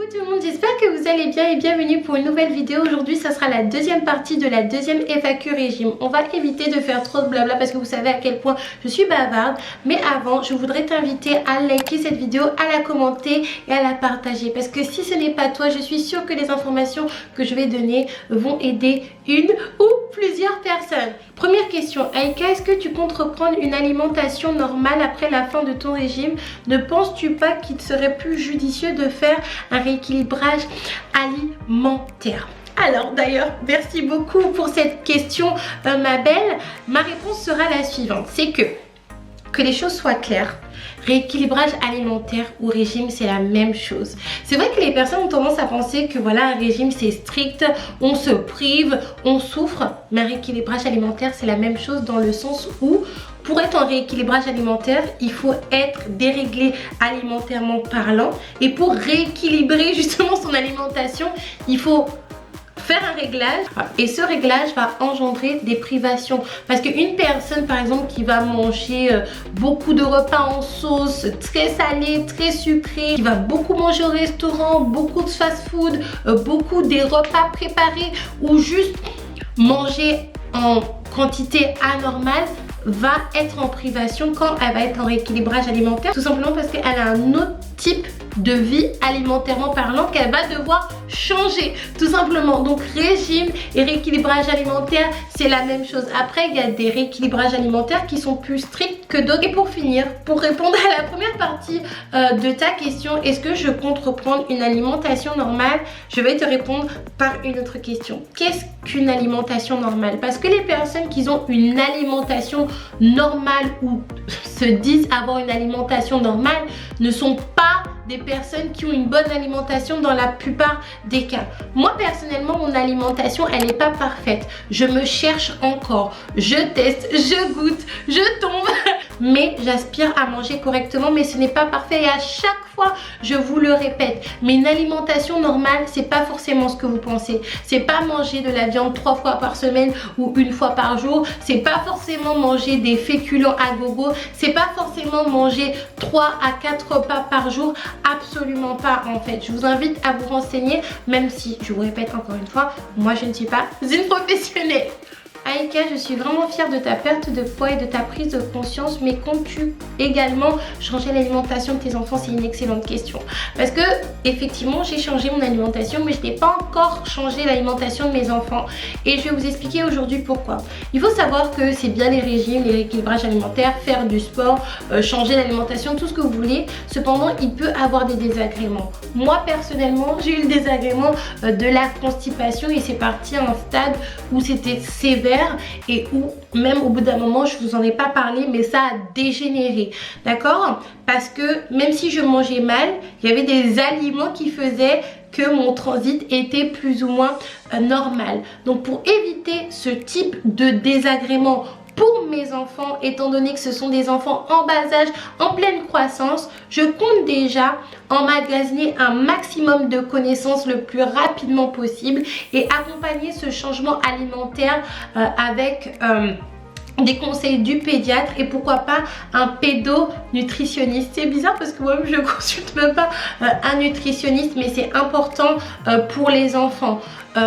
Tout le monde, j'espère que vous allez bien et bienvenue pour une nouvelle vidéo. Aujourd'hui ça sera la deuxième partie de la deuxième FAQ régime. On va éviter de faire trop de blabla parce que vous savez à quel point je suis bavarde. Mais avant je voudrais t'inviter à liker cette vidéo, à la commenter et à la partager. Parce que si ce n'est pas toi, je suis sûre que les informations que je vais donner vont aider une ou plusieurs personnes. Première question, Aïka, est-ce que tu comptes reprendre une alimentation normale après la fin de ton régime? Ne penses-tu pas qu'il serait plus judicieux de faire un rééquilibrage alimentaire? Alors d'ailleurs, merci beaucoup pour cette question ma belle. Ma réponse sera la suivante, c'est que les choses soient claires. Rééquilibrage alimentaire ou régime, c'est la même chose. C'est vrai que les personnes ont tendance à penser que voilà, un régime c'est strict, on se prive, on souffre. Mais un rééquilibrage alimentaire c'est la même chose dans le sens où pour être en rééquilibrage alimentaire, il faut être déréglé alimentairement parlant. Et pour rééquilibrer justement son alimentation, il faut faire un réglage et ce réglage va engendrer des privations parce qu'une personne par exemple qui va manger beaucoup de repas en sauce, très salé, très sucré, qui va beaucoup manger au restaurant, beaucoup de fast-food, beaucoup des repas préparés ou juste manger en quantité anormale, va être en privation quand elle va être en rééquilibrage alimentaire, tout simplement parce qu'elle a un autre type de vie alimentairement parlant qu'elle va devoir changer tout simplement. Donc régime et rééquilibrage alimentaire c'est la même chose. Après il y a des rééquilibrages alimentaires qui sont plus stricts que d'autres. Et pour finir, pour répondre à la première partie de ta question, est-ce que je compte reprendre une alimentation normale, je vais te répondre par une autre question. Qu'est-ce qu'une alimentation normale? Parce que les personnes qui ont une alimentation normale ou se disent avoir une alimentation normale ne sont pas des personnes qui ont une bonne alimentation dans la plupart des cas. Moi personnellement, mon alimentation elle n'est pas parfaite. Je me cherche encore, je teste, je goûte, je tombe mais j'aspire à manger correctement, mais ce n'est pas parfait et à chaque fois je vous le répète, mais une alimentation normale c'est pas forcément ce que vous pensez. C'est pas manger de la viande 3 fois par semaine ou une fois par jour, c'est pas forcément manger des féculents à gogo, c'est pas forcément manger 3 à 4 repas par jour. Absolument pas en fait. Je vous invite à vous renseigner, même si je vous répète encore une fois, moi je ne suis pas une professionnelle. Aïka, je suis vraiment fière de ta perte de poids et de ta prise de conscience, mais comptes-tu également changer l'alimentation de tes enfants? C'est une excellente question. Parce que effectivement j'ai changé mon alimentation, mais je n'ai pas encore changé l'alimentation de mes enfants. Et je vais vous expliquer aujourd'hui pourquoi. Il faut savoir que c'est bien les régimes, les rééquilibrages alimentaires, faire du sport, changer l'alimentation, tout ce que vous voulez. Cependant, il peut avoir des désagréments. Moi personnellement, j'ai eu le désagrément de la constipation et c'est parti à un stade où c'était sévère. Et où même au bout d'un moment je vous en ai pas parlé, mais ça a dégénéré, d'accord? Parce que même si je mangeais mal, il y avait des aliments qui faisaient que mon transit était plus ou moins normal. Donc pour éviter ce type de désagrément pour mes enfants, étant donné que ce sont des enfants en bas âge, en pleine croissance, je compte déjà emmagasiner un maximum de connaissances le plus rapidement possible et accompagner ce changement alimentaire avec des conseils du pédiatre et pourquoi pas un pédonutritionniste. C'est bizarre parce que moi-même je ne consulte même pas un nutritionniste, mais c'est important pour les enfants.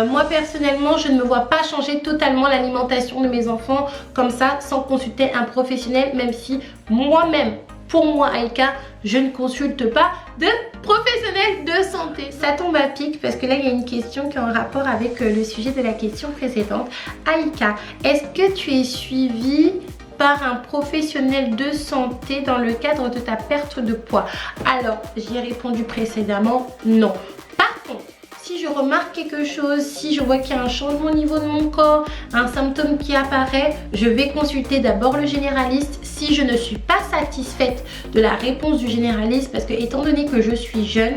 Moi personnellement je ne me vois pas changer totalement l'alimentation de mes enfants comme ça sans consulter un professionnel, même si moi-même, pour moi Aïka, je ne consulte pas de professionnel de santé. Ça tombe à pic parce que là il y a une question qui est en rapport avec le sujet de la question précédente. Aïka, est-ce que tu es suivie par un professionnel de santé dans le cadre de ta perte de poids? Alors, j'y ai répondu précédemment, non. Par contre, si je remarque quelque chose, si je vois qu'il y a un changement au niveau de mon corps, un symptôme qui apparaît, je vais consulter d'abord le généraliste. Si je ne suis pas satisfaite de la réponse du généraliste, parce que étant donné que je suis jeune,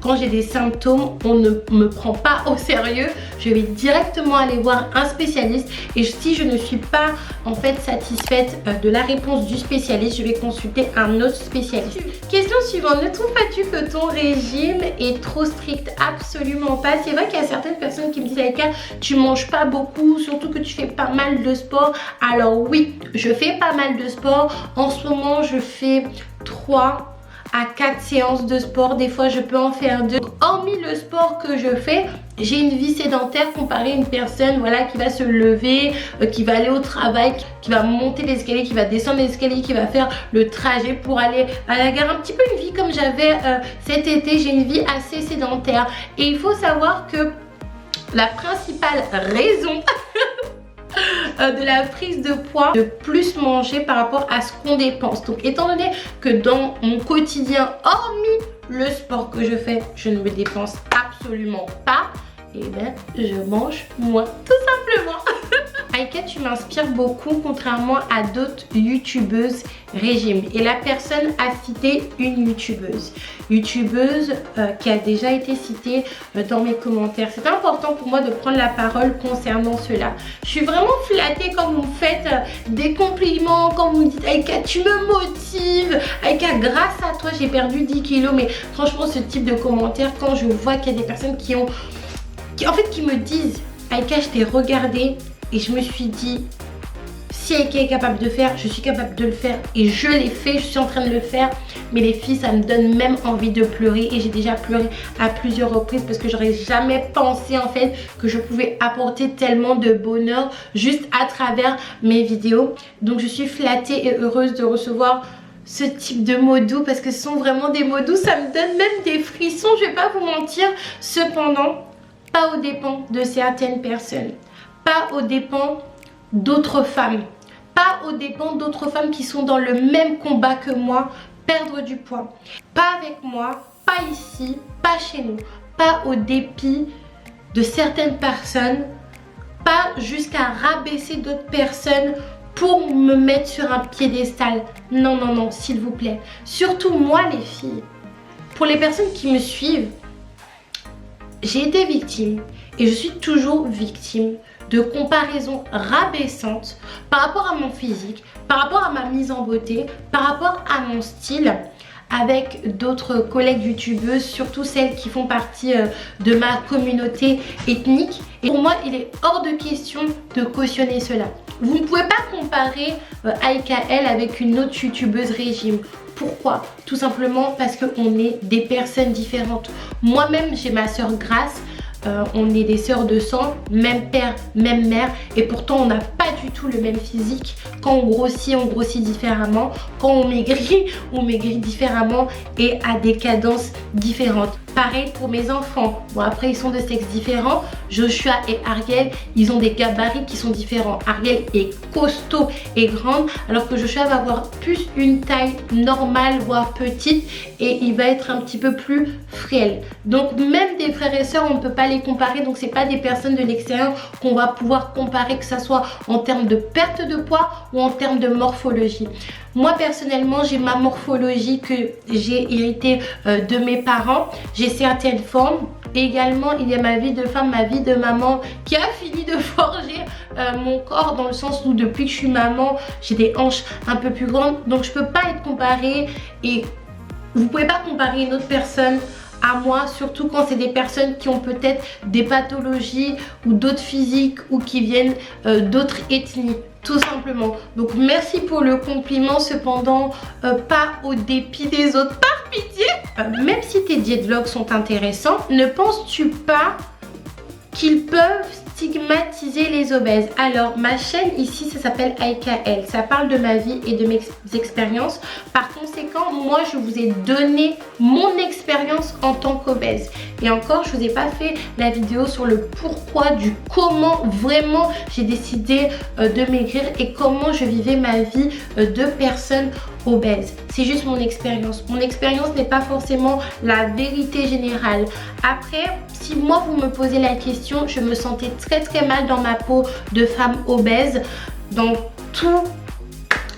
quand j'ai des symptômes, on ne me prend pas au sérieux. Je vais directement aller voir un spécialiste et si je ne suis pas en fait satisfaite de la réponse du spécialiste, je vais consulter un autre spécialiste. Question suivante, ne trouves pas-tu que ton régime est trop strict? Absolument pas. C'est vrai qu'il y a certaines personnes qui me disent Aïka, tu manges pas beaucoup, surtout que tu fais pas mal de sport. Alors oui, je fais pas mal de sport. En ce moment, je fais 3 à 4 séances de sport, des fois je peux en faire 2. Hormis le sport que je fais, j'ai une vie sédentaire comparée à une personne voilà, qui va se lever, qui va aller au travail, qui va monter l'escalier, qui va descendre l'escalier, qui va faire le trajet pour aller à la gare. Un petit peu une vie comme j'avais cet été, j'ai une vie assez sédentaire. Et il faut savoir que la principale raison de la prise de poids, de plus manger par rapport à ce qu'on dépense. Donc étant donné que dans mon quotidien, hormis le sport que je fais, je ne me dépense absolument pas, et ben je mange moins tout simplement. Aïka, tu m'inspires beaucoup contrairement à d'autres youtubeuses régime. Et la personne a cité une youtubeuse qui a déjà été citée dans mes commentaires. C'est important pour moi de prendre la parole concernant cela. Je suis vraiment flattée quand vous me faites des compliments, quand vous me dites Aïka, tu me motives, Aïka, grâce à toi j'ai perdu 10 kilos. Mais franchement, ce type de commentaires, quand je vois qu'il y a des personnes qui me disent Aïka, je t'ai regardé et je me suis dit, si Aïka est capable de faire, je suis capable de le faire. Et je l'ai fait, je suis en train de le faire. Mais les filles, ça me donne même envie de pleurer. Et j'ai déjà pleuré à plusieurs reprises parce que j'aurais jamais pensé en fait que je pouvais apporter tellement de bonheur juste à travers mes vidéos. Donc je suis flattée et heureuse de recevoir ce type de mots doux parce que ce sont vraiment des mots doux. Ça me donne même des frissons, je vais pas vous mentir. Cependant, pas aux dépens de certaines personnes. Pas aux dépens d'autres femmes. Pas aux dépens d'autres femmes qui sont dans le même combat que moi, perdre du poids. Pas avec moi, pas ici, pas chez nous. Pas au dépit de certaines personnes. Pas jusqu'à rabaisser d'autres personnes pour me mettre sur un piédestal. Non, non, non, s'il vous plaît. Surtout moi les filles. Pour les personnes qui me suivent, j'ai été victime et je suis toujours victime de comparaisons rabaissantes par rapport à mon physique, par rapport à ma mise en beauté, par rapport à mon style avec d'autres collègues youtubeuses, surtout celles qui font partie de ma communauté ethnique. Et pour moi, il est hors de question de cautionner cela. Vous ne pouvez pas comparer Aïka avec une autre youtubeuse régime. Pourquoi? Tout simplement parce qu'on est des personnes différentes. Moi-même, j'ai ma soeur Grace. On est des sœurs de sang, même père, même mère, et pourtant on n'a pas du tout le même physique. Quand on grossit différemment. Quand on maigrit différemment et à des cadences différentes. Pareil pour mes enfants. Bon, après ils sont de sexes différents. Joshua et Ariel, ils ont des gabarits qui sont différents. Ariel est costaud et grande, alors que Joshua va avoir plus une taille normale, voire petite, et il va être un petit peu plus frêle. Donc même des frères et sœurs, on ne peut pas les comparer. Donc c'est pas des personnes de l'extérieur qu'on va pouvoir comparer, que ça soit en termes de perte de poids ou en termes de morphologie. Moi personnellement, j'ai ma morphologie que j'ai héritée de mes parents. J'ai certaines formes. Également, il y a ma vie de femme, ma vie de maman qui a fini de forger mon corps, dans le sens où depuis que je suis maman, j'ai des hanches un peu plus grandes. Donc je peux pas être comparée et vous pouvez pas comparer une autre personne à moi, surtout quand c'est des personnes qui ont peut-être des pathologies ou d'autres physiques ou qui viennent d'autres ethnies, tout simplement. Donc merci pour le compliment, cependant pas au dépit des autres, par pitié. Même si tes diétologues sont intéressants, ne penses-tu pas qu'ils peuvent stigmatiser les obèses? Alors ma chaîne ici, ça s'appelle Aïka, ça parle de ma vie et de mes expériences. Par conséquent, moi je vous ai donné mon expérience en tant qu'obèse. Et encore, je vous ai pas fait la vidéo sur le pourquoi du comment vraiment j'ai décidé de maigrir et comment je vivais ma vie de personne obèse. C'est juste mon expérience. Mon expérience n'est pas forcément la vérité générale. Après, si moi vous me posez la question, je me sentais très mal dans ma peau de femme obèse dans tous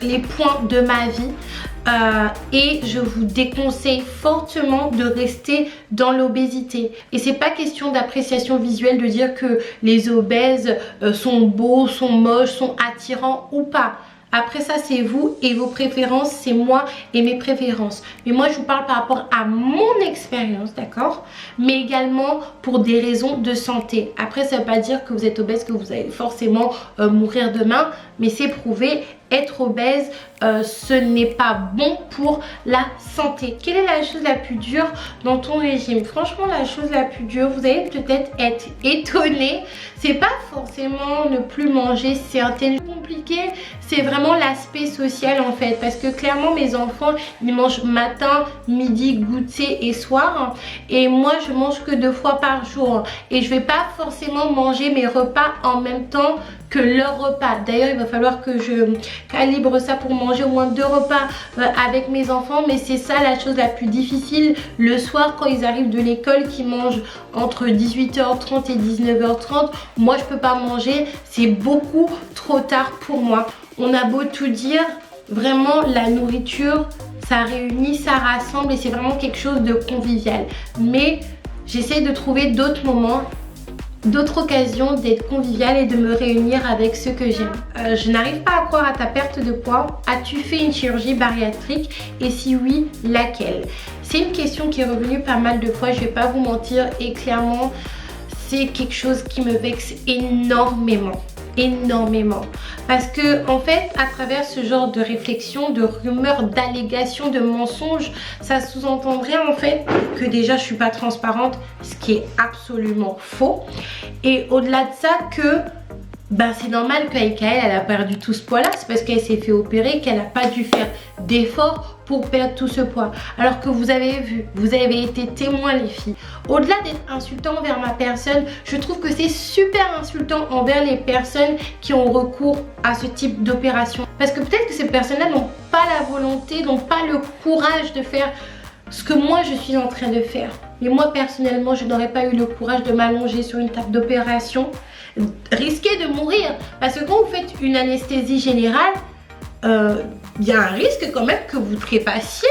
les points de ma vie. Et je vous déconseille fortement de rester dans l'obésité. Et c'est pas question d'appréciation visuelle de dire que les obèses sont beaux, sont moches, sont attirants ou pas. Après ça, c'est vous et vos préférences, c'est moi et mes préférences. Mais moi, je vous parle par rapport à mon expérience, d'accord? Mais également pour des raisons de santé. Après, ça ne veut pas dire que vous êtes obèse, que vous allez forcément mourir demain, mais c'est prouvé. être obèse, ce n'est pas bon pour la santé. Quelle est la chose la plus dure dans ton régime? Franchement, la chose la plus dure, vous allez peut-être être étonné, c'est pas forcément ne plus manger certaines choses compliquées, c'est vraiment l'aspect social en fait, parce que clairement mes enfants ils mangent matin, midi, goûter et soir, et moi je mange que 2 fois par jour, et je vais pas forcément manger mes repas en même temps que leur repas. D'ailleurs il va falloir que je calibre ça pour manger au moins 2 repas avec mes enfants, mais c'est ça la chose la plus difficile le soir quand ils arrivent de l'école, qui mangent entre 18h30 et 19h30. Moi je peux pas manger, c'est beaucoup trop tard pour moi. On a beau tout dire, vraiment la nourriture ça réunit, ça rassemble et c'est vraiment quelque chose de convivial, mais j'essaie de trouver d'autres moments, d'autres occasions d'être conviviale et de me réunir avec ceux que j'aime. Je n'arrive pas à croire à ta perte de poids. As-tu fait une chirurgie bariatrique et si oui, laquelle? C'est une question qui est revenue pas mal de fois, je vais pas vous mentir, et clairement c'est quelque chose qui me vexe énormément. Parce que en fait à travers ce genre de réflexion, de rumeurs, d'allégations, de mensonges, ça sous-entendrait en fait que déjà je suis pas transparente, ce qui est absolument faux, et au-delà de ça que c'est normal qu'Aïkaël elle a perdu tout ce poids là, c'est parce qu'elle s'est fait opérer, qu'elle n'a pas dû faire d'efforts pour perdre tout ce poids. Alors que vous avez vu, vous avez été témoins les filles, au-delà d'être insultant envers ma personne, je trouve que c'est super insultant envers les personnes qui ont recours à ce type d'opération, parce que peut-être que ces personnes-là n'ont pas la volonté, n'ont pas le courage de faire ce que moi je suis en train de faire. Mais moi personnellement je n'aurais pas eu le courage de m'allonger sur une table d'opération, risquer de mourir, parce que quand vous faites une anesthésie générale, il y a un risque quand même que vous trépassiez.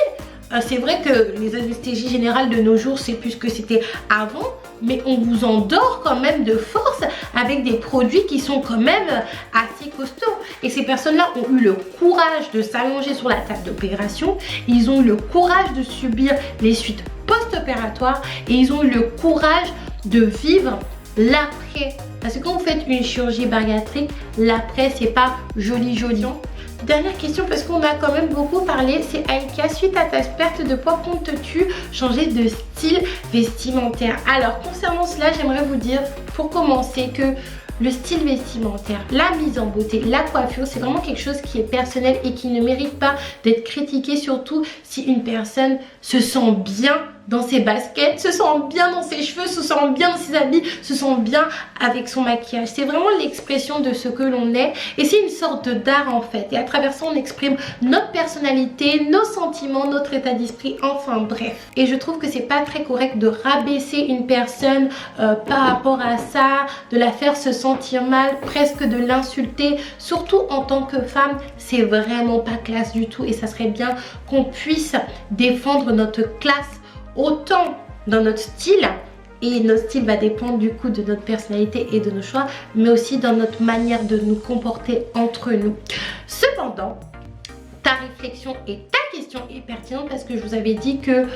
C'est vrai que les anesthésies générales de nos jours c'est plus que c'était avant, mais on vous endort quand même de force avec des produits qui sont quand même assez costauds. Et ces personnes-là ont eu le courage de s'allonger sur la table d'opération, ils ont eu le courage de subir les suites post-opératoires, et ils ont eu le courage de vivre l'après. Parce que quand vous faites une chirurgie bariatrique, l'après c'est pas joli. Dernière question, parce qu'on a quand même beaucoup parlé, c'est Aïka, suite à ta perte de poids, comptes-tu changer de style vestimentaire? Alors concernant cela, j'aimerais vous dire pour commencer que le style vestimentaire, la mise en beauté, la coiffure, c'est vraiment quelque chose qui est personnel et qui ne mérite pas d'être critiqué, surtout si une personne se sent bien dans ses baskets, se sent bien dans ses cheveux, se sent bien dans ses habits, se sent bien avec son maquillage. C'est vraiment l'expression de ce que l'on est, et c'est une sorte d'art en fait, et à travers ça on exprime notre personnalité, nos sentiments, notre état d'esprit, enfin bref. Et je trouve que c'est pas très correct de rabaisser une personne par rapport à ça, de la faire se sentir mal, presque de l'insulter, surtout en tant que femme, c'est vraiment pas classe du tout, et ça serait bien qu'on puisse défendre notre classe autant dans notre style, et notre style va dépendre du coup de notre personnalité et de nos choix, mais aussi dans notre manière de nous comporter entre nous. Cependant, ta réflexion et ta question est pertinente, parce que je vous avais dit que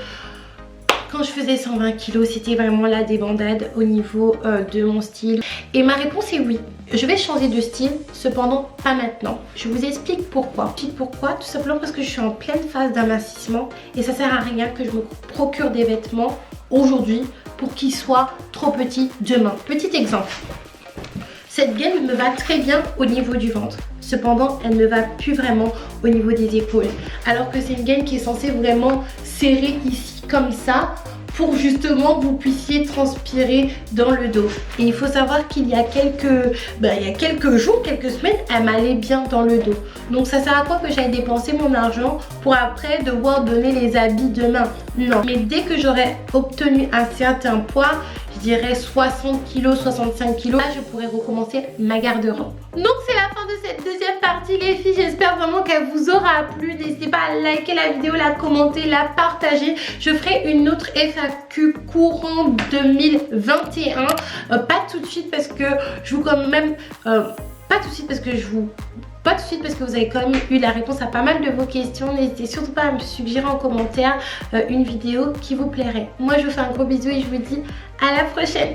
quand je faisais 120 kg, c'était vraiment la débandade au niveau de mon style. Et ma réponse est oui. Je vais changer de style, cependant pas maintenant. Je vous explique pourquoi. Tout simplement parce que je suis en pleine phase d'amincissement et ça sert à rien que je me procure des vêtements aujourd'hui pour qu'ils soient trop petits demain. Petit exemple. Cette gaine me va très bien au niveau du ventre. Cependant, elle ne va plus vraiment au niveau des épaules. Alors que c'est une gaine qui est censée vraiment serrer ici comme ça, pour justement que vous puissiez transpirer dans le dos. Et il faut savoir qu'il y a quelques jours, quelques semaines, elle m'allait bien dans le dos. Donc ça sert à quoi que j'aille dépenser mon argent pour après devoir donner les habits demain? Non. Mais dès que j'aurai obtenu un certain poids, je dirais 60 kg, 65 kg, là je pourrais recommencer ma garde-robe. Donc c'est la fin de cette deuxième partie les filles, j'espère vraiment qu'elle vous aura plu. N'hésitez pas à liker la vidéo, la commenter, la partager. Je ferai une autre FAQ courant 2021, pas tout de suite parce que je vous quand même pas tout de suite parce que vous avez quand même eu la réponse à pas mal de vos questions. N'hésitez surtout pas à me suggérer en commentaire une vidéo qui vous plairait. Moi je vous fais un gros bisou et je vous dis à la prochaine.